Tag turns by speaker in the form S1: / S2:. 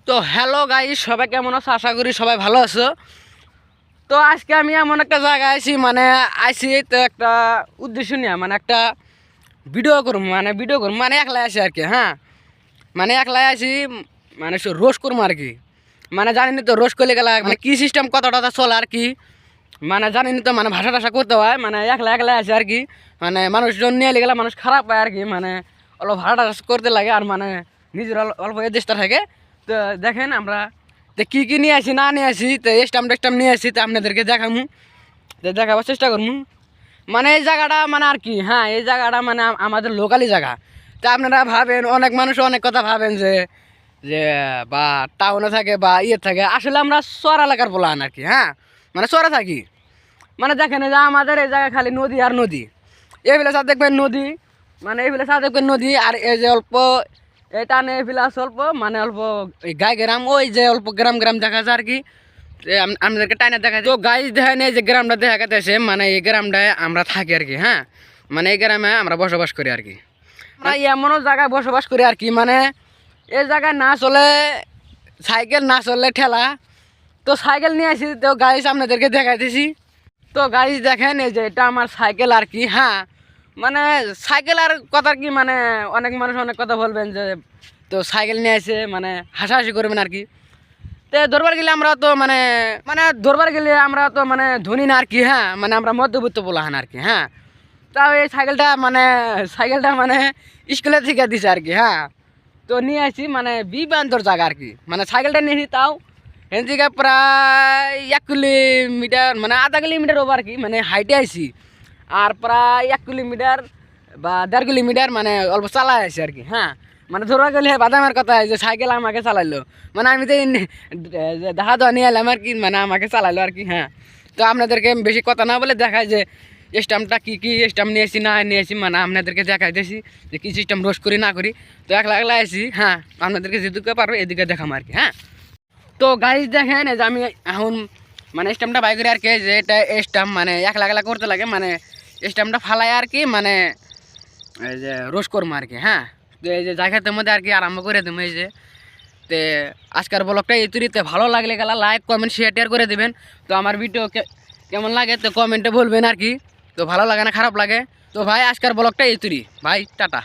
S1: তো hello guys, সবাই কেমন আছো? আশা করি সবাই ভালো আছো। তো আজকে আমি এমন একটা জায়গায় আইছি, আইছি তো একটা উদ্দেশ্য নিয়ে, একটা ভিডিও করবো, একলাই আছি আর কি। হ্যাঁ, একলাই আছি, রোস্ট করবো আর কি। জানিনি তো রোস্ট করলে গেলা কি সিস্টেম, কত টাকা চলে আর কি। জানিনি তো ভাষা টাষা করতে হয়, একলা একলাই আছে আর কি। মানুষজন নিয়ে গেলে মানুষ খারাপ পায় আর কি। অল্প ভাড়া টাষা করতে লাগে আর নিজের অল্প এদেশটা থাকে। তো দেখেন আমরা তো কী নিয়ে আসি না নিয়ে আসি, তো স্টাম্প নিয়ে আসি, তো আপনাদেরকে দেখামু, তো দেখাবার চেষ্টা করবো। এই জায়গাটা আর কি। হ্যাঁ, এই জায়গাটা আমাদের লোকালি জায়গা। তা আপনারা ভাবেন, অনেক মানুষ অনেক কথা ভাবেন যে যে বা টাউনে থাকে বা থাকে। আসলে আমরা শহর এলাকার বলান আর কি। হ্যাঁ, শহরে থাকি। দেখেন যে আমাদের এই জায়গায় খালি নদী আর নদী। এইগুলো সব দেখবেন নদী, এইগুলো সব দেখবেন নদী। আর এই যে অল্প এটা নেই ফিলাস অল্প অল্প গাই গ্রাম, ওই যে অল্প গ্রাম গ্রাম দেখা যায় আর কি। আমাদেরকে টাইনে দেখা যায়। তো গাই দেখেন এই যে গ্রামটা দেখা গেছে, এই গ্রামটায় আমরা থাকি আর কি। হ্যাঁ, এই গ্রামে আমরা বসবাস করি আর কি। এমনও জায়গায় বসবাস করি আর কি, এই জায়গায় না চলে সাইকেল, না চললে ঠেলা। তো সাইকেল নিয়ে আসি, তো গাড়ি আপনাদেরকে দেখাইতেছি। তো গাড়ি দেখেন এই যে এটা আমার সাইকেল আর কি। হ্যাঁ, সাইকেল আর কথা কি, অনেক মানুষ অনেক কথা বলবেন যে তো সাইকেল নিয়ে আসে হাসাহাসি করবেন আর কি। তো ধরবার গেলে আমরা তো ধরবার গেলে আমরা তো ধনী না আর কি। হ্যাঁ, আমরা মধ্যবিত্ত বলাহান আর কি। হ্যাঁ, তাও এই সাইকেলটা সাইকেলটা স্কুলে থেকে দিছে আর কি। হ্যাঁ, তো নিয়ে আসি বিবান্তর জায়গা আর কি। সাইকেলটা নিয়ে আসি, তাও এখান থেকে প্রায় 1 কিলোমিটার আধা কিলোমিটার ওভার আর কি। হাইটে আইসি, আর প্রায় 1 কিলোমিটার বা 1.5 কিলোমিটার অল্প চালাই আসি আর কি। হ্যাঁ, ধরা গেলে বাদামের কথা যে সাইকেল আমাকে চালাইলো, আমি তো দেখা দেওয়া নিয়ে এলাম আর কি। আমাকে চালাইলো আর কি। হ্যাঁ, তো আপনাদেরকে বেশি কথা না বলে দেখায় যে স্টাম্পটা কী স্টাম্প নিয়েছি না নিয়েছি, আপনাদেরকে দেখাইতেছি যে কী সিস্টেম রোস্ট করি না করি। তো একলা একলা আসি। হ্যাঁ, আপনাদেরকে যেদিকে পারবো এদিকে দেখাম আর কি। হ্যাঁ, তো গাড়ি দেখেন যে আমি এখন স্টাম্পটা বাই করি আর কি। যে এটা স্টাম্প একলা একলা করতে লাগে, স্টাম্পটা ফালাই আর কি, এই যে রোস্ট করবো আর কি। হ্যাঁ, তো এই যে জায়গাটার মধ্যে আর কি আরম্ভ করে দেবো। এই যে তো আজকের ব্লগটা এই তৈরিতে ভালো লাগলে গেলা লাইক কমেন্ট শেয়ার করে দেবেন। তো আমার ভিডিও কেমন লাগে তো কমেন্টে বলবেন আর কি। তো ভালো লাগে না খারাপ লাগে। তো ভাই আজকের ব্লগটা এই তৈরি, ভাই টাটা।